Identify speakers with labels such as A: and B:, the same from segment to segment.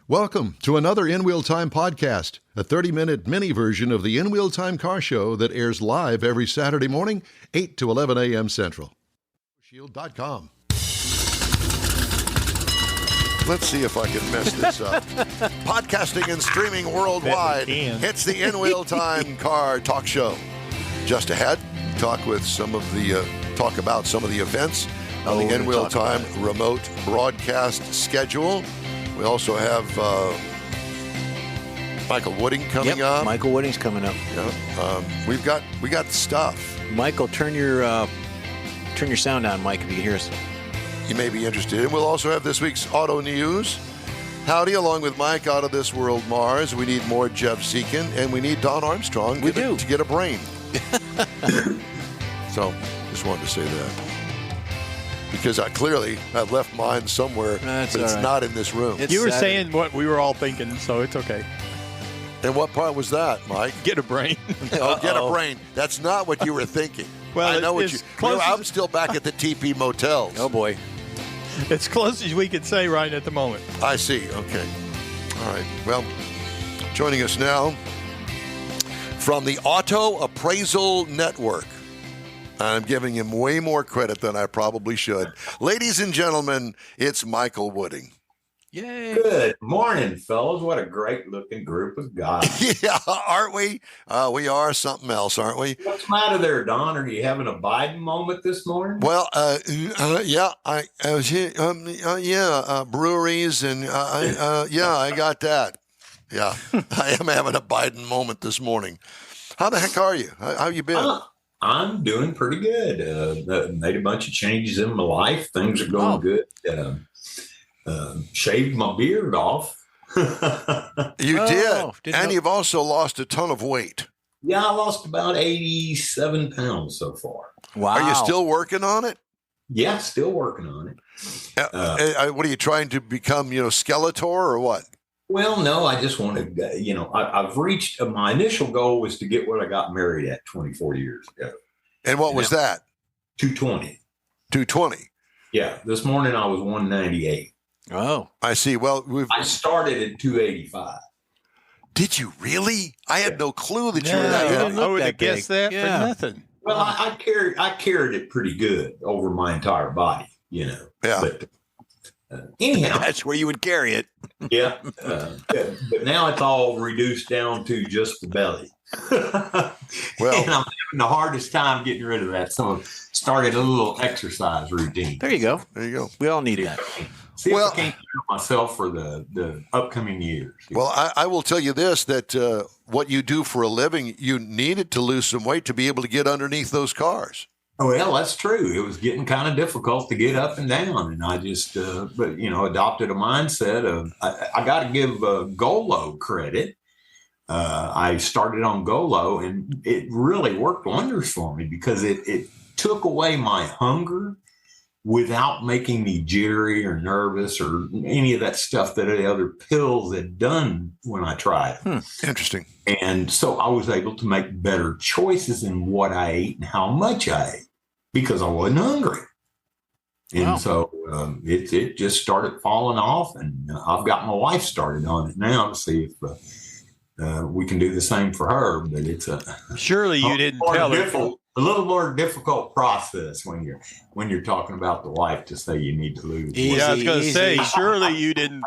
A: Welcome to another In Wheel Time podcast, a 30-minute mini version of the In Wheel Time car show that airs live every Saturday morning, 8 to 11 a.m. Central. Shield.com. Let's see if I can mess this up. Podcasting and streaming worldwide. It's the In Wheel Time car talk show. Just ahead, talk about some of the events on the In Wheel Time remote broadcast schedule. We also have Michael Wooding coming up.
B: Michael Wooding's coming up.
A: Yeah, we got stuff.
B: Michael, turn your sound on, Mike, if you can hear us.
A: You may be interested. And we'll also have this week's auto news. Howdy, along with Mike out of this world Mars. We need more Jeff Zekin, and we need Don Armstrong to get a brain. So, just wanted to say that. Because clearly I've left mine somewhere, but it's not in this room.
C: You were saying what we were all thinking, so it's okay.
A: And what part was that, Mike?
C: Get a brain.
A: Oh, get a brain. That's not what you were thinking.
C: Well,
A: I know what you. I'm still back at the TP motels.
B: Oh boy,
C: it's close as we could say right at the moment.
A: I see. Okay. All right. Well, joining us now from the Auto Appraisal Network. I'm giving him way more credit than I probably should. Ladies and gentlemen, it's Michael Wooding.
B: Yay.
D: Good morning, fellas. What a great-looking group of guys.
A: Yeah, aren't we? We are something else, aren't we?
D: What's the matter there, Don? Are you having a Biden moment this morning?
A: Well, yeah, I was here. Breweries and I got that. Yeah, I am having a Biden moment this morning. How the heck are you? How you been?
D: I'm doing pretty good. Made a bunch of changes in my life. Things are going good. Shaved my beard off.
A: You did. And you've also lost a ton of weight.
D: Yeah, I lost about 87 pounds so far.
B: Wow.
A: Are you still working on it?
D: Yeah, still working on it.
A: What are you trying to become, Skeletor or what?
D: Well, no, I just want to, I've reached, my initial goal was to get what I got married at 24 years ago.
A: And what was that?
D: 220.
A: 220.
D: Yeah. This morning I was 198.
A: Oh, I see. Well,
D: I started at 285.
A: Did you really? I had no clue that you were that heavy.
C: I would have guessed that for nothing.
D: Well, I carried it pretty good over my entire body,
A: Yeah.
D: But anyhow,
B: that's where you would carry it.
D: Yeah. But now it's all reduced down to just the belly. Well, and I'm having the hardest time getting rid of that. So I started a little exercise routine.
B: There you go. We all need that.
D: See if I can't cure myself for the upcoming years.
A: Well, I will tell you this, that what you do for a living, you needed to lose some weight to be able to get underneath those cars.
D: Oh, well, that's true. It was getting kind of difficult to get up and down. And I just, adopted a mindset of, I got to give Golo credit. I started on Golo and it really worked wonders for me because it took away my hunger without making me jittery or nervous or any of that stuff that the other pills had done when I tried.
A: Interesting.
D: And so I was able to make better choices in what I ate and how much I ate because I wasn't hungry. And so it just started falling off, and I've got my wife started on it now to see if we can do the same for her. But it's
C: surely you didn't tell her.
D: A little more difficult process when you're talking about the wife to say you need to lose weight.
C: Yeah, I was going to say, surely you didn't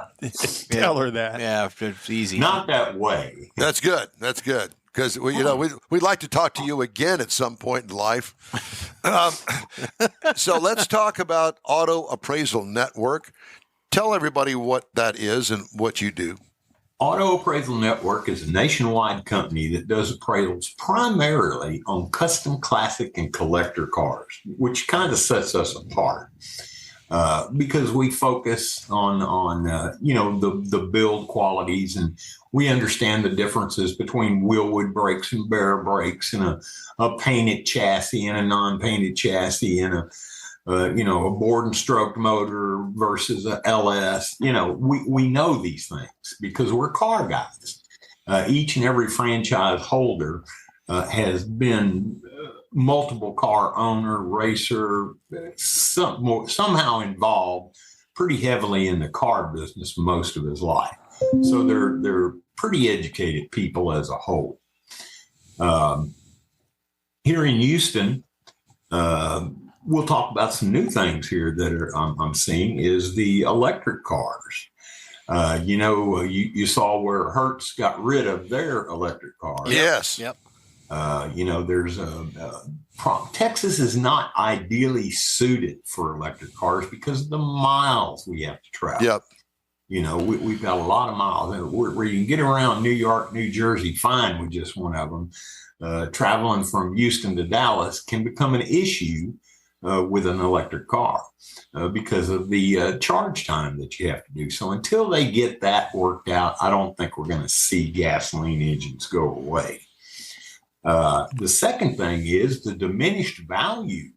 C: tell her that.
B: Yeah, it's easy.
D: Not that way.
A: That's good. That's good. Because, we'd like to talk to you again at some point in life. So let's talk about Auto Appraisal Network. Tell everybody what that is and what you do.
D: Auto Appraisal Network is a nationwide company that does appraisals primarily on custom, classic, and collector cars, which kind of sets us apart because we focus on the build qualities, and we understand the differences between wheelwood brakes and barrel brakes, and a painted chassis and a non-painted chassis, and a board and stroke motor versus a LS. We know these things because we're car guys. Each and every franchise holder has been multiple car owner, racer, somehow involved pretty heavily in the car business most of his life. So they're pretty educated people as a whole. Here in Houston, we'll talk about some new things here that I'm seeing is the electric cars. You saw where Hertz got rid of their electric cars.
A: Yes.
B: Yep.
D: There's Texas is not ideally suited for electric cars because of the miles we have to travel.
A: Yep.
D: We've got a lot of miles where you can get around New York, New Jersey fine with just one of them. Traveling from Houston to Dallas can become an issue with an electric car because of the charge time that you have to do. So until they get that worked out, I don't think we're going to see gasoline engines go away. The second thing is the diminished value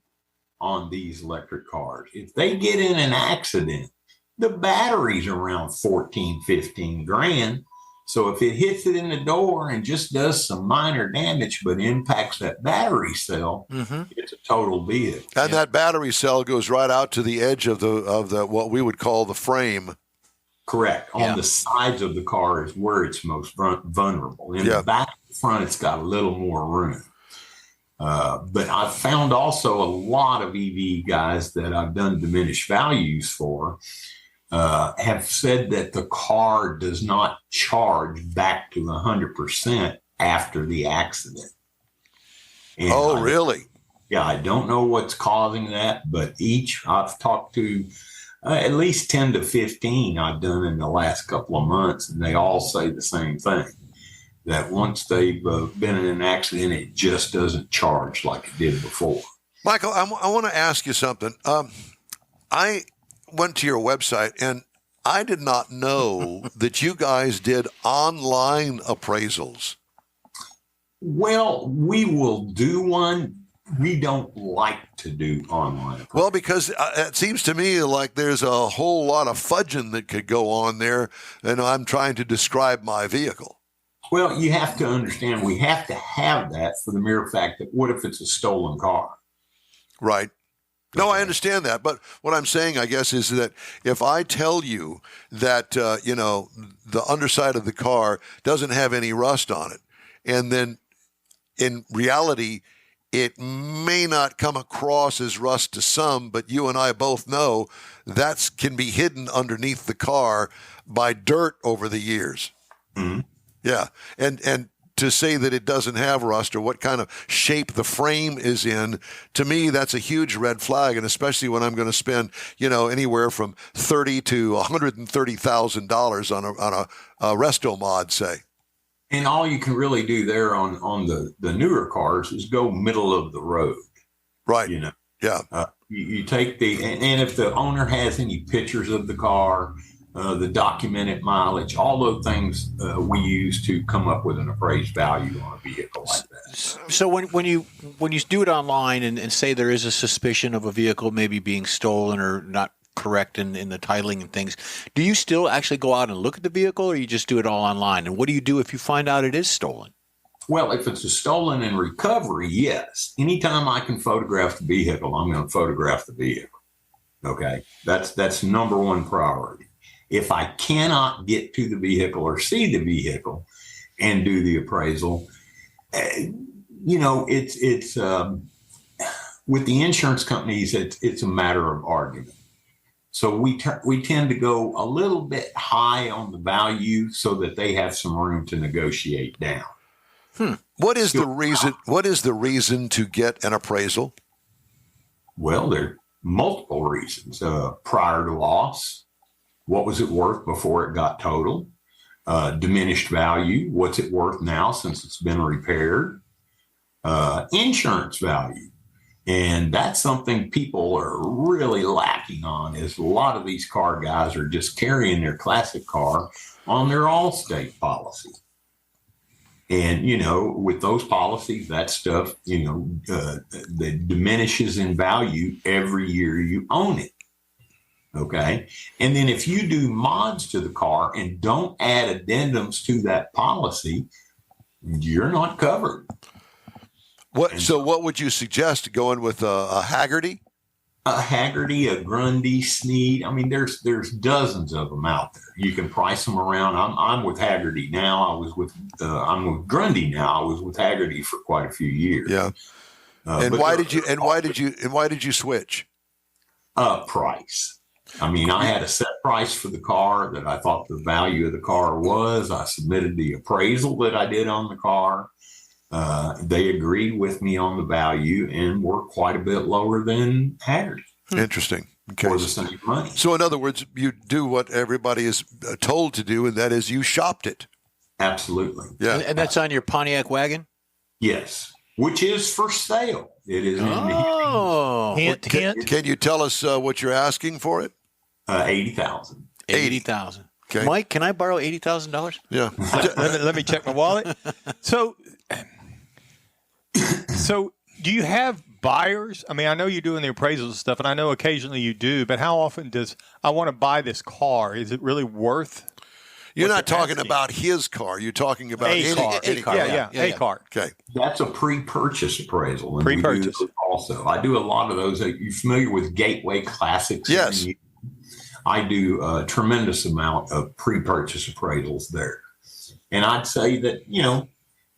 D: on these electric cars. If they get in an accident, the battery's around 14, 15 grand. So if it hits it in the door and just does some minor damage, but impacts that battery cell, it's a total vehicle.
A: And that battery cell goes right out to the edge of the what we would call the frame.
D: Correct. On the sides of the car is where it's most vulnerable. In the back and front, it's got a little more room. But I've found also a lot of EV guys that I've done diminished values for have said that the car does not charge back to 100% after the accident. And
A: really?
D: Yeah, I don't know what's causing that, but I've talked to at least 10 to 15 I've done in the last couple of months, and they all say the same thing, that once they've been in an accident, it just doesn't charge like it did before.
A: Michael, I want to ask you something. I went to your website, and I did not know that you guys did online appraisals.
D: Well, we will do one. We don't like to do online appraisals.
A: Well, because it seems to me like there's a whole lot of fudging that could go on there, and I'm trying to describe my vehicle.
D: Well, you have to understand we have to have that for the mere fact that what if it's a stolen car?
A: Right. No, I understand that. But what I'm saying, I guess, is that if I tell you that, the underside of the car doesn't have any rust on it, and then in reality, it may not come across as rust to some, but you and I both know that can be hidden underneath the car by dirt over the years.
D: Mm-hmm.
A: Yeah. And to say that it doesn't have rust or what kind of shape the frame is in, to me, that's a huge red flag. And especially when I'm going to spend, anywhere from $30,000 to $130,000 on a resto mod, say.
D: And all you can really do there on the newer cars is go middle of the road.
A: Right.
D: Yeah. You take and if the owner has any pictures of the car, the documented mileage, all those things we use to come up with an appraised value on a vehicle like that.
B: So when you do it online and say there is a suspicion of a vehicle maybe being stolen or not correct in the titling and things, do you still actually go out and look at the vehicle, or you just do it all online? And what do you do if you find out it is stolen?
D: Well, if it's a stolen in recovery, yes. Anytime I can photograph the vehicle, I'm going to photograph the vehicle. Okay, that's number one priority. If I cannot get to the vehicle or see the vehicle and do the appraisal, it's with the insurance companies, it's a matter of argument. So we tend to go a little bit high on the value so that they have some room to negotiate down.
A: What is the reason? What is the reason to get an appraisal?
D: Well, there are multiple reasons. Prior to loss. What was it worth before it got totaled? Diminished value. What's it worth now since it's been repaired? Insurance value. And that's something people are really lacking on, is a lot of these car guys are just carrying their classic car on their Allstate policy. And, with those policies, that stuff, that diminishes in value every year you own it. Okay. And then if you do mods to the car and don't add addendums to that policy, you're not covered.
A: So what would you suggest, going with a Haggerty?
D: A Haggerty, a Grundy, Sneed. I mean, there's dozens of them out there. You can price them around. I'm with Haggerty now. I'm with Grundy now. I was with Haggerty for quite a few years.
A: Yeah. And why did you switch?
D: Price. I mean, I had a set price for the car that I thought the value of the car was. I submitted the appraisal that I did on the car. They agreed with me on the value and were quite a bit lower than Haggerty.
A: Interesting. Okay.
D: For the same money.
A: So, in other words, you do what everybody is told to do, and that is you shopped it.
D: Absolutely.
A: Yeah.
B: And that's on your Pontiac wagon?
D: Yes, which is for sale. It is.
B: Hint.
A: Can you tell us what you're asking for it?
D: 80,000.
B: 80,000.
A: Okay.
B: Mike, can I borrow $80,000?
A: Yeah.
C: let me check my wallet. So do you have buyers? I mean, I know you're doing the appraisals and stuff, and I know occasionally you do, but how often does I want to buy this car? Is it really worth?
A: You're not talking about his car. You're talking about
C: a car.
A: Any car.
C: Yeah, a car.
A: Okay.
D: That's a pre-purchase appraisal. And
C: Pre-purchase.
D: we do those also. I do a lot of those. Are you familiar with Gateway Classics?
A: Yes.
D: I do a tremendous amount of pre-purchase appraisals there. And I'd say that,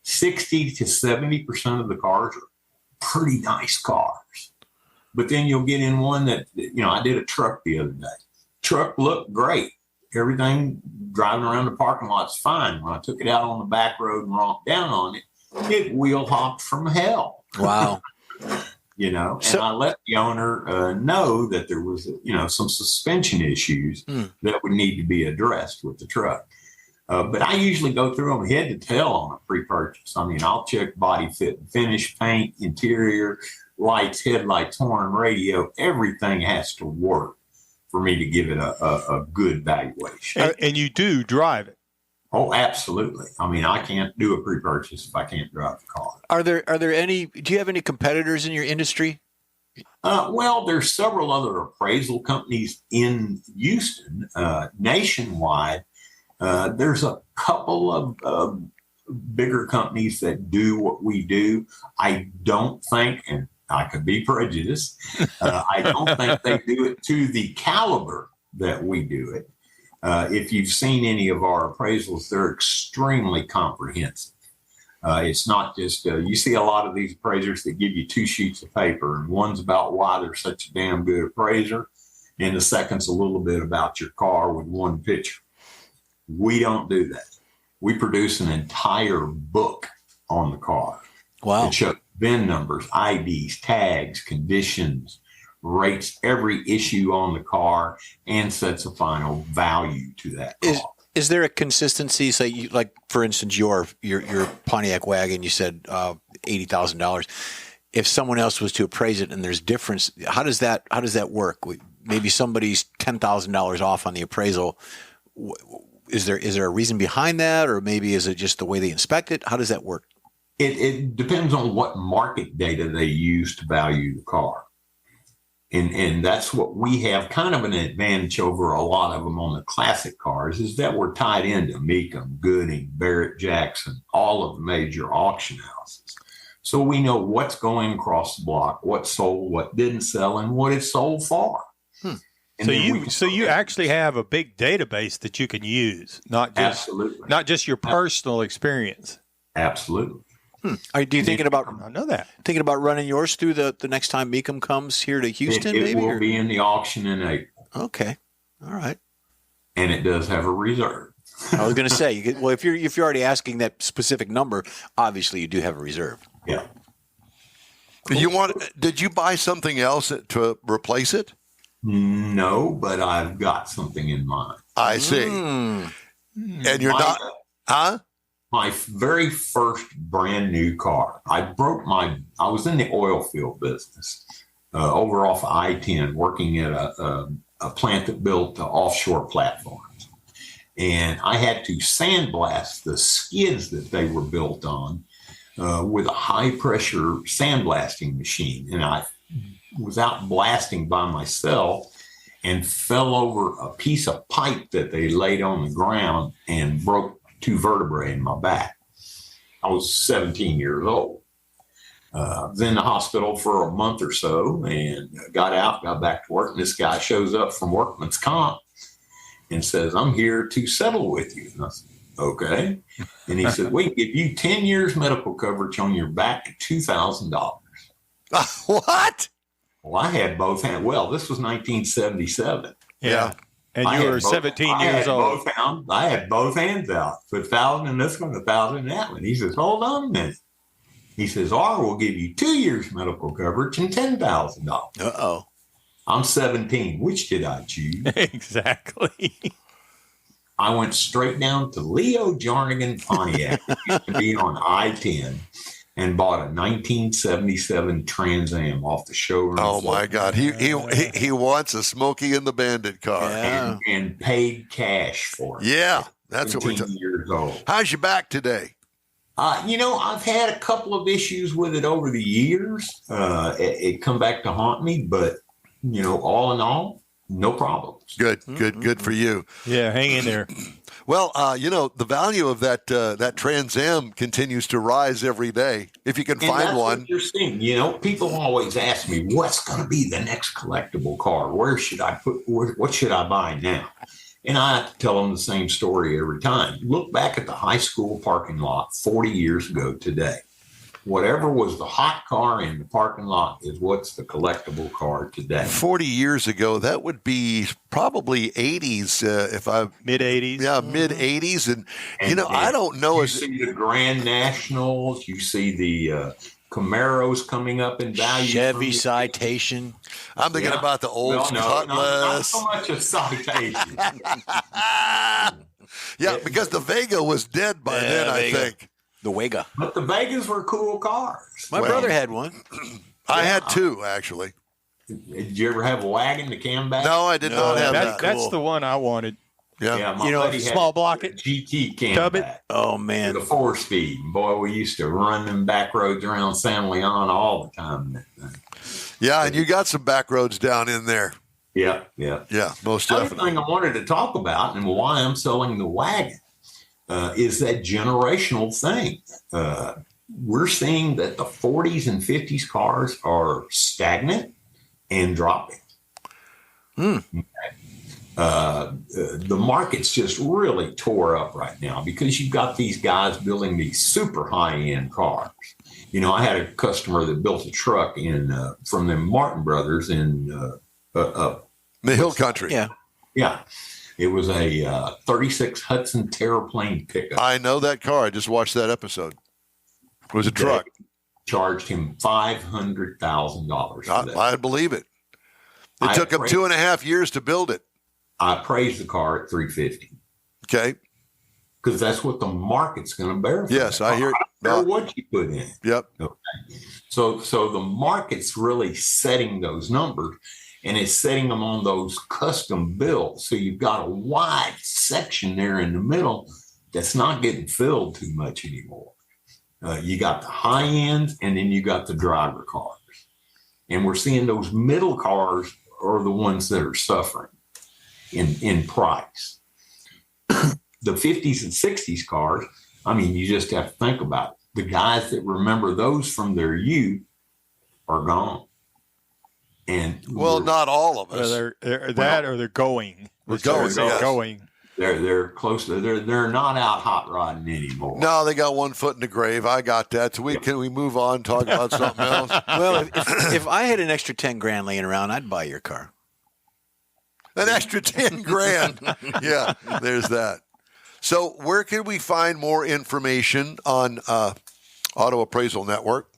D: 60 to 70% of the cars are pretty nice cars. But then you'll get in one that, I did a truck the other day. Truck looked great. Everything driving around the parking lot's fine. When I took it out on the back road and romped down on it, it wheel hopped from hell.
B: Wow.
D: And I let the owner know that there was, some suspension issues that would need to be addressed with the truck. But I usually go through them head to tail on a pre-purchase. I mean, I'll check body fit and finish, paint, interior, lights, headlights, horn, radio. Everything has to work for me to give it a good valuation.
C: And you do drive it.
D: Oh, absolutely. I mean, I can't do a pre-purchase if I can't drive the car.
B: Are there any? Do you have any competitors in your industry?
D: Well, there's several other appraisal companies in Houston, nationwide. There's a couple of bigger companies that do what we do. I don't think, and I could be prejudiced, I don't think they do it to the caliber that we do it. If you've seen any of our appraisals, they're extremely comprehensive. It's not just, you see a lot of these appraisers that give you 2 sheets of paper, and one's about why they're such a damn good appraiser, and the second's a little bit about your car with one picture. We don't do that. We produce an entire book on the car.
B: Wow.
D: It shows VIN numbers, IDs, tags, conditions, rates every issue on the car, and sets a final value to that car.
B: Is there a consistency? Say, like for instance, your Pontiac wagon, you said $80,000. If someone else was to appraise it and there's difference, how does that work? Maybe somebody's $10,000 off on the appraisal. Is there a reason behind that, or maybe is it just the way they inspect it? How does that work?
D: It depends on what market data they use to value the car. And that's what we have kind of an advantage over a lot of them on the classic cars, is that we're tied into Mecum, Gooding, Barrett Jackson, all of the major auction houses. So we know what's going across the block, what sold, what didn't sell, and what it sold for.
C: So you actually have a big database that you can use, not just your personal experience.
D: Absolutely.
B: Are you thinking about?
C: I know that.
B: Thinking about running yours through the next time Mecum comes here to Houston?
D: It will be in the auction in April.
B: Okay, all right.
D: And it does have a reserve.
B: I was going to say, well, if you're already asking that specific number, obviously you do have a reserve.
D: Yeah.
A: Did you buy something else to replace it?
D: No, but I've got something in mind.
A: I see. And you're not, huh?
D: My very first brand new car. I was in the oil field business over off I-10, working at a plant that built offshore platforms. And I had to sandblast the skids that they were built on with a high pressure sandblasting machine. And I was out blasting by myself and fell over a piece of pipe that they laid on the ground and broke 2 vertebrae in my back. I was 17 years old. in the hospital for a month or so and got back to work. And this guy shows up from workman's comp and says, I'm here to settle with you. And I said, okay. And he said, we can give you 10 years medical coverage on your back at $2,000.
A: What?
D: Well, I had both hands. Well, this was 1977.
C: Yeah. And you were 17 years old.
D: I had both hands out. For 1,000 in this one, 1,000 in that one. He says, hold on a minute. He says, or we'll give you 2 years medical coverage and $10,000.
B: Uh-oh.
D: I'm 17. Which did I choose?
C: Exactly.
D: I went straight down to Leo Jarnigan Pontiac, which used to be on I-10, and bought a 1977 Trans Am off the showroom.
A: Oh my God, he wants a Smokey and the Bandit car,
D: and paid cash for it.
A: Yeah, that's what we're talking.
D: Years old.
A: How's your back today?
D: I've had a couple of issues with it over the years. It come back to haunt me, but all in all, no problems.
A: Good for you.
C: Yeah, hang in there.
A: Well, the value of that Trans Am continues to rise every day. If you can find one.
D: What you're seeing. People always ask me, what's going to be the next collectible car? Where should I what should I buy now? And I have to tell them the same story every time. Look back at the high school parking lot 40 years ago today. Whatever was the hot car in the parking lot is what's the collectible car today.
A: 40 years ago, that would be probably 80s,
C: mid-80s.
A: Yeah, mid-80s. And I don't know.
D: You see the Grand Nationals, you see the Camaros coming up in value.
B: Chevy Citation.
A: I'm thinking about the old Cutlass.
D: Not so much a Citation.
A: Yeah, because the Vega was dead by then, I think.
B: The Vega.
D: But the Vegas were cool cars.
B: My brother had one.
A: I had two, actually.
D: Did you ever have a wagon, the Camback?
A: No, I did not have that.
C: That's the one I wanted.
A: Yeah.
D: My buddy had
C: small block it.
D: GT
C: Tub it.
D: Camback.
B: Oh, man.
D: The 4-speed. Boy, we used to run them back roads around San Leon all the time.
A: Yeah, and you got some back roads down in there.
D: Yeah.
A: Yeah, most
D: The other
A: definitely.
D: thing I wanted to talk about and why I'm selling the wagon is that generational thing. We're seeing that the 40s and 50s cars are stagnant and dropping. The market's just really tore up right now because you've got these guys building these super high-end cars. I had a customer that built a truck from the Martin Brothers in
A: The Hill Country.
D: Yeah. It was a 36 Hudson Terraplane pickup.
A: I know that car. I just watched that episode. It was a truck.
D: Charged him $500,000 for that.
A: I believe it. It took him 2.5 years to build it.
D: I appraised the car at $350,000.
A: Okay.
D: Because that's what the market's going to bear.
A: Yes, I hear it.
D: I don't care what you put in.
A: Yep.
D: Okay. So the market's really setting those numbers. And it's setting them on those custom builds. So you've got a wide section there in the middle that's not getting filled too much anymore. You got the high ends, and then you got the driver cars. And we're seeing those middle cars are the ones that are suffering in price. The 50s and 60s cars, you just have to think about it. The guys that remember those from their youth are gone. And
A: not all of us.
C: They're going.
A: We're going.
C: They're going.
D: They're close to. They're not out hot rodding anymore.
A: No, they got one foot in the grave. I got that. So can we move on and talk about something else?
B: Well, if I had an extra 10 grand laying around, I'd buy your car.
A: An extra 10 grand. Yeah, there's that. So where can we find more information on Auto Appraisal Network?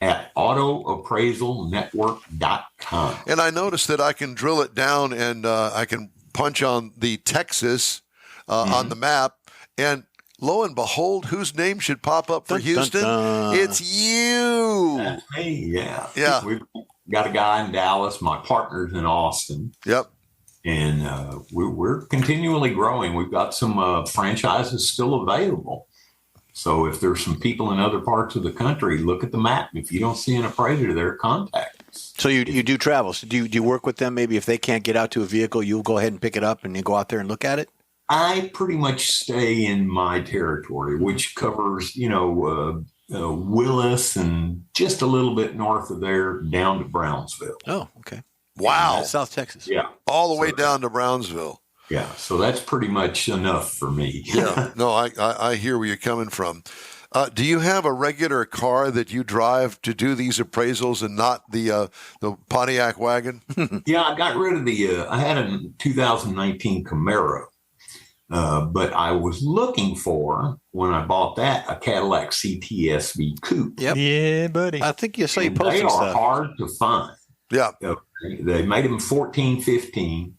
D: At autoappraisalnetwork.com.
A: And I noticed that I can drill it down and I can punch on the Texas on the map. And lo and behold, whose name should pop up for Houston?
B: Dun.
A: It's you.
D: That's me, yeah.
A: Yeah.
D: We've got a guy in Dallas. My partner's in Austin.
A: Yep.
D: And we're continually growing. We've got some franchises still available. So if there's some people in other parts of the country, look at the map. If you don't see an appraiser there, contact us.
B: So you do travel. So do you work with them? Maybe if they can't get out to a vehicle, you'll go ahead and pick it up and you go out there and look at it?
D: I pretty much stay in my territory, which covers, Willis, and just a little bit north of there down to Brownsville.
B: Oh, okay.
A: Wow.
B: That's South Texas.
D: Yeah.
A: All the way down to Brownsville.
D: Yeah. So that's pretty much enough for me.
A: Yeah. No, I hear where you're coming from. Do you have a regular car that you drive to do these appraisals and not the Pontiac wagon?
D: Yeah, I got rid of I had a 2019 Camaro, but I was looking for, when I bought that, a Cadillac CTSV coupe.
B: Yep.
C: Yeah, buddy.
B: I think you saw you
D: And
B: posting
D: they are
B: stuff.
D: hard to find.
A: Yeah.
D: They made them 14, 15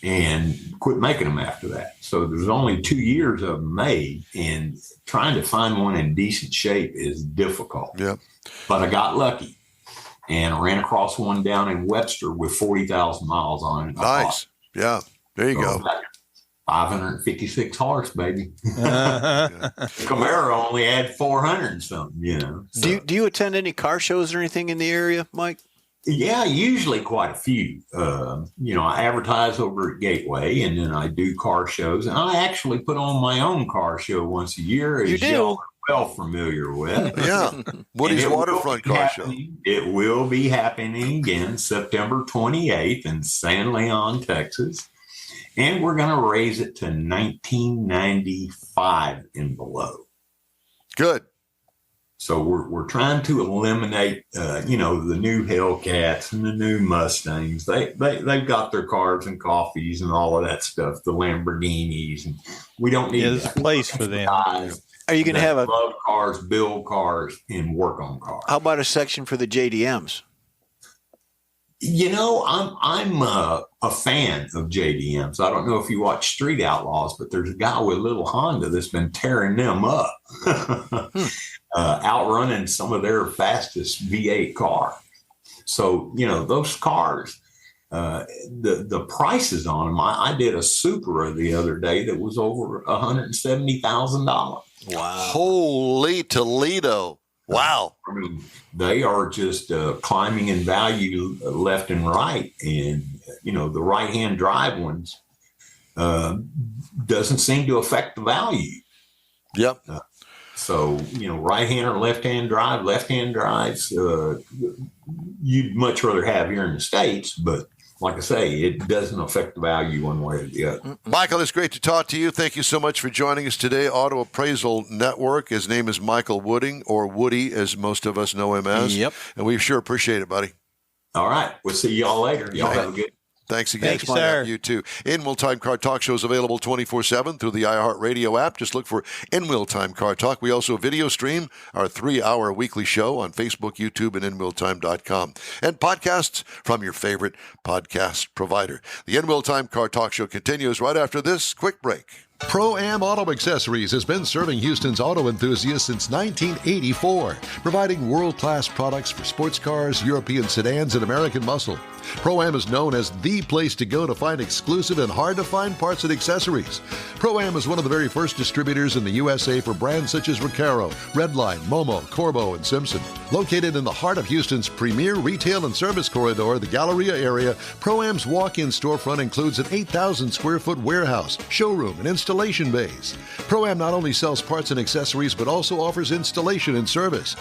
D: and quit making them after that. So there's only 2 years of them made, and trying to find one in decent shape is difficult.
A: Yeah.
D: But I got lucky and ran across one down in Webster with 40,000 miles on it.
A: Nice. Yeah. There you go.
D: 556 horse, baby. Camaro only had 400 and something, you know. So.
B: Do you attend any car shows or anything in the area, Mike?
D: Yeah, usually quite a few. I advertise over at Gateway, and then I do car shows. And I actually put on my own car show once a year, as y'all are well familiar with.
A: Yeah. Woody's Waterfront Car Show.
D: It will be happening again September 28th in San Leon, Texas. And we're going to raise it to 1995 and below.
A: Good.
D: So we're trying to eliminate, the new Hellcats and the new Mustangs. They've got their cars and coffees and all of that stuff, the Lamborghinis, and we don't need
C: there's a place for them.
B: Are you going to have
D: love cars, build cars, and work on cars?
B: How about a section for the JDMs?
D: I'm a fan of JDMs. I don't know if you watch Street Outlaws, but there's a guy with little Honda that's been tearing them up, outrunning some of their fastest V8 cars. So, those cars, the prices on them, I did a Supra the other day that was over $170,000.
B: Wow.
A: Holy Toledo. Wow.
D: I mean, they are just climbing in value left and right. And, the right-hand drive ones doesn't seem to affect the value.
A: Yep.
D: So, right-hand or left-hand drives, you'd much rather have here in the States, but like I say, it doesn't affect the value one way or the other.
A: Michael, it's great to talk to you. Thank you so much for joining us today. Auto Appraisal Network. His name is Michael Wooding, or Woody, as most of us know him as.
B: Yep.
A: And we sure appreciate it, buddy.
D: All right. We'll see y'all later. Y'all have a good.
A: Thanks again.
C: Thanks, sir.
A: You too. In-Wheel Time Car Talk Show is available 24/7 through the iHeartRadio app. Just look for In-Wheel Time Car Talk. We also video stream our 3-hour weekly show on Facebook, YouTube, and InWheelTime.com. And podcasts from your favorite podcast provider. The In-Wheel Time Car Talk Show continues right after this quick break. Pro-Am Auto Accessories has been serving Houston's auto enthusiasts since 1984, providing world-class products for sports cars, European sedans, and American muscle. Pro-Am is known as the place to go to find exclusive and hard-to-find parts and accessories. Pro-Am is one of the very first distributors in the USA for brands such as Recaro, Redline, Momo, Corbo, and Simpson. Located in the heart of Houston's premier retail and service corridor, the Galleria area, Pro-Am's walk-in storefront includes an 8,000-square-foot warehouse, showroom, and installation bays. Pro-Am not only sells parts and accessories, but also offers installation and service.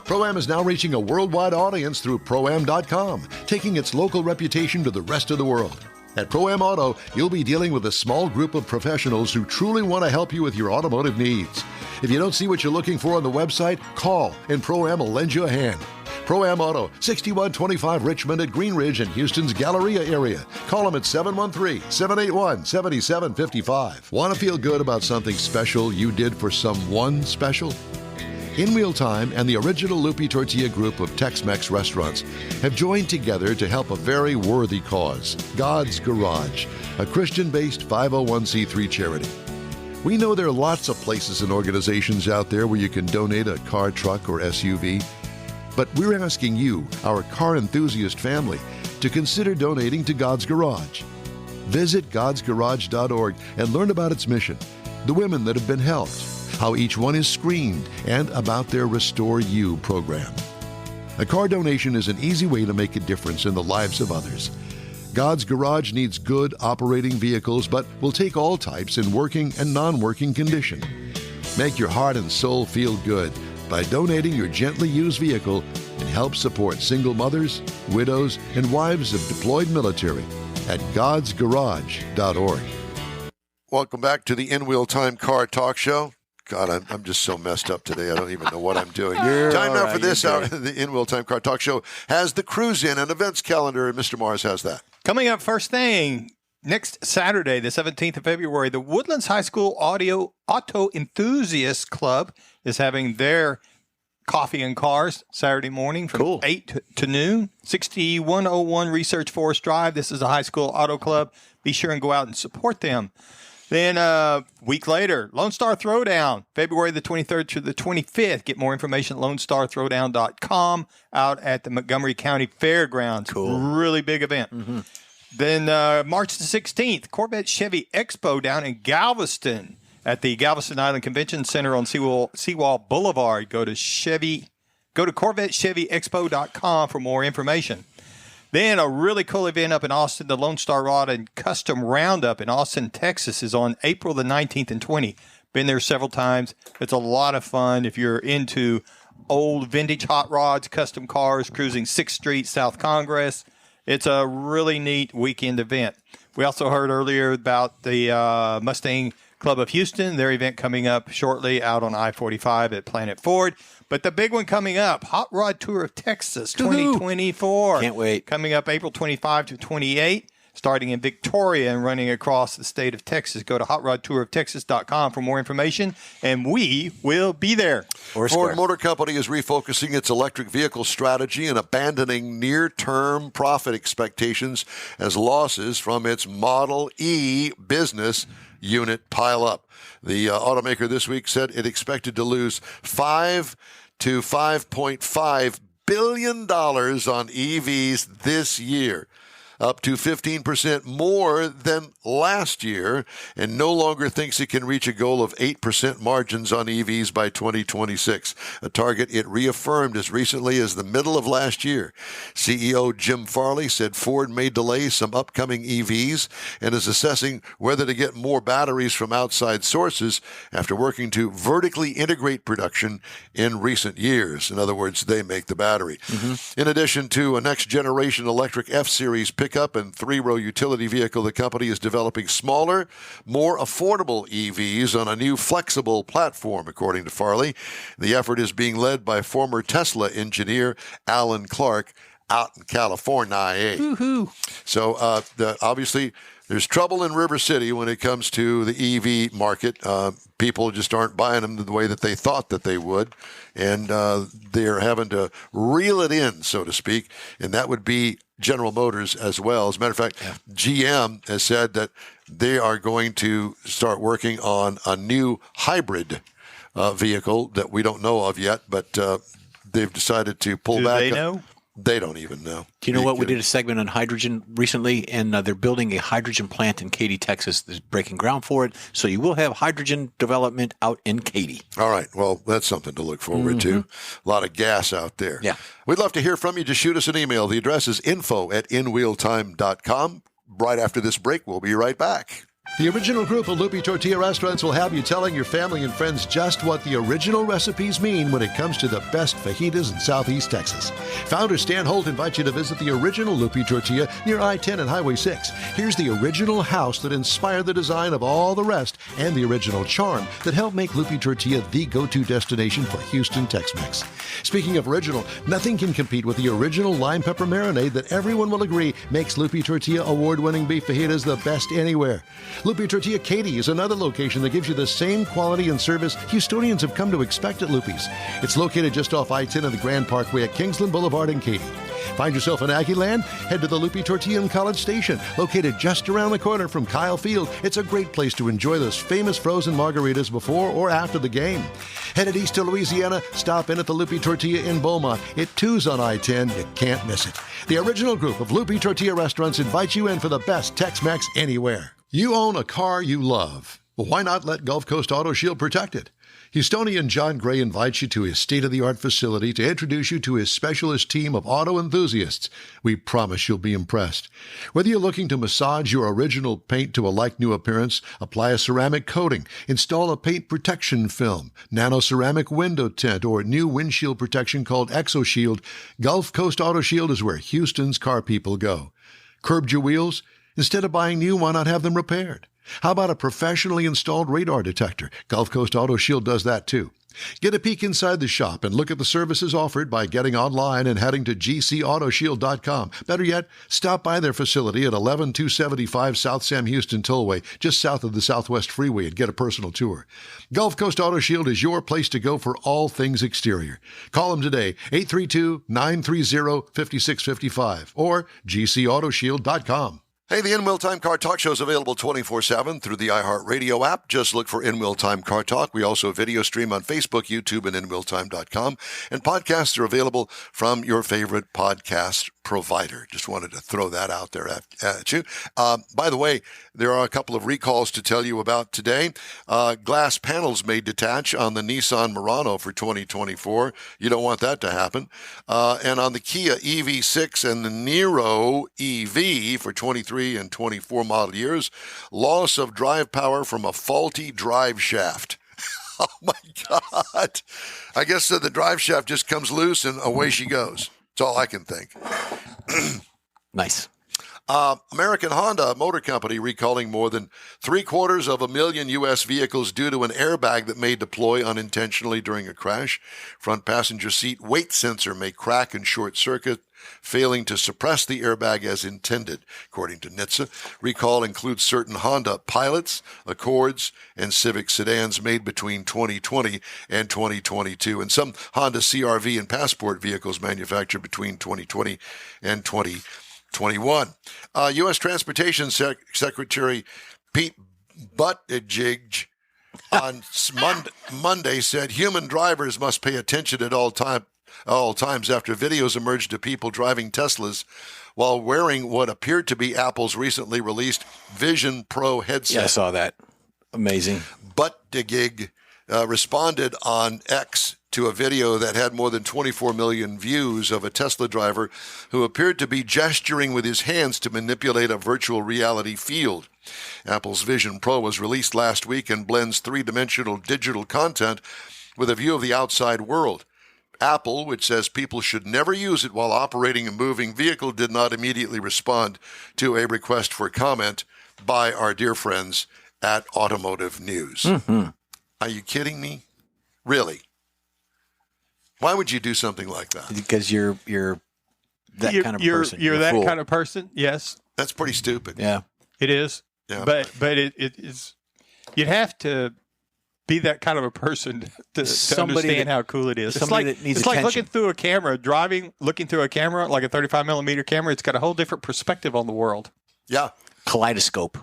A: Pro-Am is now reaching a worldwide audience through Pro-Am.com, taking its local reputation to the rest of the world. At Pro-Am Auto, you'll be dealing with a small group of professionals who truly want to help you with your automotive needs. If you don't see what you're looking for on the website, call and Pro-Am will lend you a hand. Pro-Am Auto, 6125 Richmond at Green Ridge in Houston's Galleria area. Call them at 713-781-7755. Want to feel good about something special you did for someone special? In-Wheel Time and the original Lupi Tortilla group of Tex-Mex restaurants have joined together to help a very worthy cause, God's Garage, a Christian-based 501c3 charity. We know there are lots of places and organizations out there where you can donate a car, truck, or SUV, but we're asking you, our car enthusiast family, to consider donating to God's Garage. Visit godsgarage.org and learn about its mission, the women that have been helped, how each one is screened, and about their Restore You program. A car donation is an easy way to make a difference in the lives of others. God's Garage needs good operating vehicles, but will take all types in working and non-working condition. Make your heart and soul feel good. by donating your gently used vehicle and help support single mothers, widows, and wives of deployed military at godsgarage.org. Welcome back to the In-Wheel Time Car Talk Show. God, I'm just so messed up today. I don't even know what I'm doing. Time now for this hour. The In-Wheel Time Car Talk Show has the cruise in and events calendar, and Mr. Mars has that.
C: Coming up first thing, next Saturday, the 17th of February, the Woodlands High School Auto Enthusiast Club is having their coffee and cars Saturday morning from 8 to noon. 6101 Research Forest Drive. This is a high school auto club. Be sure and go out and support them. Then a week later, Lone Star Throwdown, February the 23rd to the 25th. Get more information at lonestarthrowdown.com out at the Montgomery County Fairgrounds.
B: Cool.
C: Really big event. Mm-hmm. Then March the 16th, Corvette Chevy Expo down in Galveston at the Galveston Island Convention Center on Seawall Boulevard. Go to CorvetteChevyExpo.com for more information. Then a really cool event up in Austin, the Lone Star Rod and Custom Roundup in Austin, Texas is on April the 19th and 20th. Been there several times. It's a lot of fun if you're into old vintage hot rods, custom cars, cruising 6th Street, South Congress. It's a really neat weekend event. We also heard earlier about the Mustang Club of Houston, their event coming up shortly out on I-45 at Planet Ford. But the big one coming up, Hot Rod Tour of Texas 2024.
B: Can't wait.
C: Coming up April 25 to 28, starting in Victoria and running across the state of Texas. Go to hotrodtouroftexas.com for more information, and we will be there.
A: Ford Motor Company is refocusing its electric vehicle strategy and abandoning near-term profit expectations as losses from its Model E business unit pile up. The automaker this week said it expected to lose $5 to $5.5 billion on EVs this year, up to 15% more than last year, and no longer thinks it can reach a goal of 8% margins on EVs by 2026, a target it reaffirmed as recently as the middle of last year. CEO Jim Farley said Ford may delay some upcoming EVs and is assessing whether to get more batteries from outside sources after working to vertically integrate production in recent years. In other words, they make the battery. Mm-hmm. In addition to a next-generation electric F-Series pickup and three-row utility vehicle, the company is developing smaller, more affordable EVs on a new flexible platform, according to Farley. The effort is being led by former Tesla engineer Alan Clark out in California.
B: Woo-hoo.
A: So obviously there's trouble in River City when it comes to the EV market. People just aren't buying them the way that they thought that they would, and they're having to reel it in, so to speak, and that would be General Motors as well. As a matter of fact, GM has said that they are going to start working on a new hybrid vehicle that we don't know of yet, but they've decided to pull back.
C: Do they know?
A: They don't even know.
B: Do you know what? We did a segment on hydrogen recently, and they're building a hydrogen plant in Katy, Texas. They're breaking ground for it. So you will have hydrogen development out in Katy.
A: All right. Well, that's something to look forward to. A lot of gas out there.
B: Yeah.
A: We'd love to hear from you. Just shoot us an email. The address is info@inwheeltime.com. Right after this break, we'll be right back. The original group of Lupi Tortilla restaurants will have you telling your family and friends just what the original recipes mean when it comes to the best fajitas in Southeast Texas. Founder Stan Holt invites you to visit the original Lupi Tortilla near I-10 and Highway 6. Here's the original house that inspired the design of all the rest and the original charm that helped make Lupi Tortilla the go-to destination for Houston Tex-Mex. Speaking of original, nothing can compete with the original lime pepper marinade that everyone will agree makes Lupi Tortilla award-winning beef fajitas the best anywhere. Lupi Tortilla Katy is another location that gives you the same quality and service Houstonians have come to expect at Lupi's. It's located just off I-10 and the Grand Parkway at Kingsland Boulevard in Katy. Find yourself in Aggie Land? Head to the Lupi Tortilla in College Station, located just around the corner from Kyle Field. It's a great place to enjoy those famous frozen margaritas before or after the game. Headed east to Louisiana, stop in at the Lupi Tortilla in Beaumont. It too's on I-10. You can't miss it. The original group of Lupi Tortilla restaurants invites you in for the best Tex-Mex anywhere. You own a car you love. Well, why not let Gulf Coast Auto Shield protect it? Houstonian John Gray invites you to his state-of-the-art facility to introduce you to his specialist team of auto enthusiasts. We promise you'll be impressed. Whether you're looking to massage your original paint to a like-new appearance, apply a ceramic coating, install a paint protection film, nano-ceramic window tint, or new windshield protection called ExoShield, Gulf Coast Auto Shield is where Houston's car people go. Curbed your wheels? Instead of buying new, why not have them repaired? How about a professionally installed radar detector? Gulf Coast Auto Shield does that too. Get a peek inside the shop and look at the services offered by getting online and heading to gcautoshield.com. Better yet, stop by their facility at 11275 South Sam Houston Tollway, just south of the Southwest Freeway, and get a personal tour. Gulf Coast Auto Shield is your place to go for all things exterior. Call them today, 832-930-5655 or gcautoshield.com. Hey, the In Wheel Time Car Talk Show is available 24/7 through the iHeartRadio app. Just look for In Wheel Time Car Talk. We also video stream on Facebook, YouTube, and InWheelTime.com. And podcasts are available from your favorite podcast provider. Just wanted to throw that out there at you. By the way, there are a couple of recalls to tell you about today. Glass panels may detach on the Nissan Murano for 2024. You don't want that to happen. And on the Kia EV6 and the Niro EV for 23 and 24 model years, loss of drive power from a faulty drive shaft. Oh my God. I guess the drive shaft just comes loose and away she goes. That's all I can think.
B: Nice.
A: American Honda Motor Company recalling more than 750,000 U.S. vehicles due to an airbag that may deploy unintentionally during a crash. Front passenger seat weight sensor may crack and short circuit, failing to suppress the airbag as intended, according to NHTSA. Recall includes certain Honda Pilots, Accords, and Civic sedans made between 2020 and 2022, and some Honda CR-V and Passport vehicles manufactured between 2020 and 2021. U.S. Transportation Secretary Pete Buttigieg on Monday said human drivers must pay attention at all times after videos emerged of people driving Teslas while wearing what appeared to be Apple's recently released Vision Pro headset.
B: Yeah, I saw that. Amazing.
A: Buttigieg responded on X to a video that had more than 24 million views of a Tesla driver who appeared to be gesturing with his hands to manipulate a virtual reality field. Apple's Vision Pro was released last week and blends three-dimensional digital content with a view of the outside world. Apple, which says people should never use it while operating a moving vehicle, did not immediately respond to a request for comment by our dear friends at Automotive News. Mm-hmm. Are you kidding me? Really? Why would you do something like that?
B: Because you're that kind of person.
C: You're that kind of person. Yes.
A: That's pretty stupid.
B: Yeah.
C: It is.
A: Yeah.
C: But it is. You'd have to be that kind of a person to understand how cool it is. It's like looking through a camera, looking through a camera, like a 35 millimeter camera. It's got a whole different perspective on the world.
A: Yeah.
B: Kaleidoscope.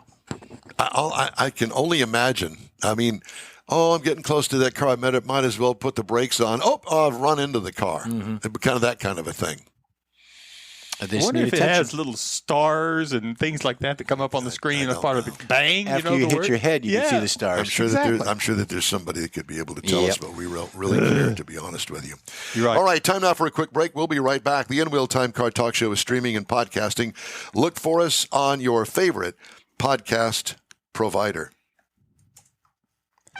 A: I can only imagine. I mean, I'm getting close to that car. I might as well put the brakes on. I've run into the car. Mm-hmm. Kind of that kind of a thing.
C: I wonder if it has little stars and things like that come up on the screen as part of the bang.
B: After you hit your head, you can see the stars.
A: I'm sure that there's somebody that could be able to tell us, but we really care, to be honest with you.
C: You're right.
A: All right, time now for a quick break. We'll be right back. The In Wheel Time Car Talk Show is streaming and podcasting. Look for us on your favorite podcast provider.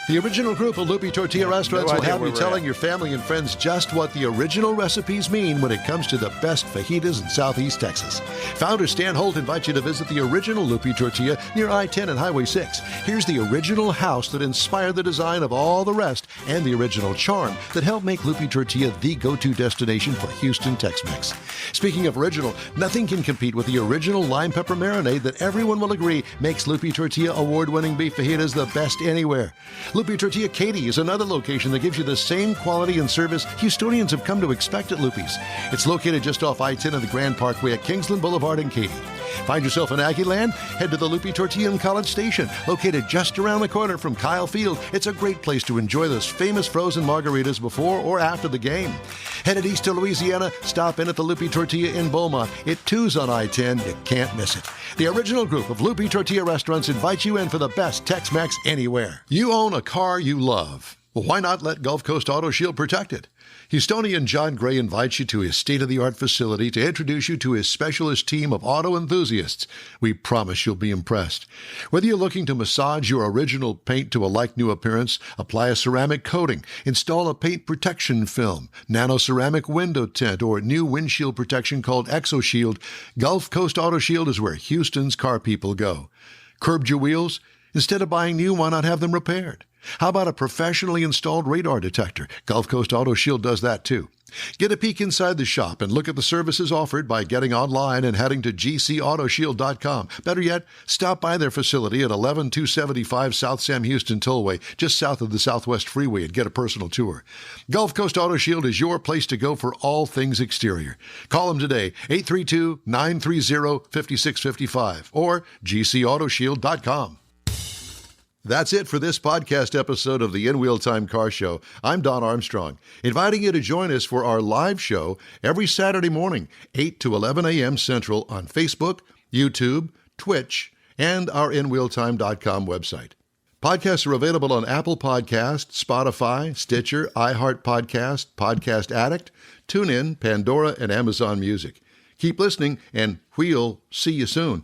A: The original group of Loopy Tortilla restaurants will have you telling your family and friends just what the original recipes mean when it comes to the best fajitas in Southeast Texas. Founder Stan Holt invites you to visit the original Loopy Tortilla near I-10 and Highway 6. Here's the original house that inspired the design of all the rest and the original charm that helped make Loopy Tortilla the go-to destination for Houston Tex-Mex. Speaking of original, nothing can compete with the original lime pepper marinade that everyone will agree makes Loopy Tortilla award-winning beef fajitas the best anywhere.
E: Lupi Tortilla Katy is another location that gives you the same quality and service Houstonians have come to expect at Lupi's. It's located just off I-10 of the Grand Parkway at Kingsland Boulevard in Katy. Find yourself in Aggieland? Head to the Lupi Tortilla in College Station, located just around the corner from Kyle Field. It's a great place to enjoy those famous frozen margaritas before or after the game. Headed east to Louisiana, stop in at the Lupi Tortilla in Beaumont. It too's on I-10. You can't miss it. The original group of Lupi Tortilla restaurants invites you in for the best Tex-Mex anywhere. You own a car you love. Well, why not let Gulf Coast Auto Shield protect it? Houstonian John Gray invites you to his state-of-the-art facility to introduce you to his specialist team of auto enthusiasts. We promise you'll be impressed. Whether you're looking to massage your original paint to a like-new appearance, apply a ceramic coating, install a paint protection film, nano-ceramic window tint, or new windshield protection called ExoShield, Gulf Coast Auto Shield is where Houston's car people go. Curbed your wheels? Instead of buying new, why not have them repaired? How about a professionally installed radar detector? Gulf Coast Auto Shield does that too. Get a peek inside the shop and look at the services offered by getting online and heading to gcautoshield.com. Better yet, stop by their facility at 11275 South Sam Houston Tollway, just south of the Southwest Freeway, and get a personal tour. Gulf Coast Auto Shield is your place to go for all things exterior. Call them today, 832-930-5655 or gcautoshield.com. That's it for this podcast episode of the In Wheel Time Car Show. I'm Don Armstrong, inviting you to join us for our live show every Saturday morning, 8 to 11 a.m. Central on Facebook, YouTube, Twitch, and our InWheelTime.com website. Podcasts are available on Apple Podcasts, Spotify, Stitcher, iHeart Podcast, Podcast Addict, TuneIn, Pandora, and Amazon Music. Keep listening, and we'll see you soon.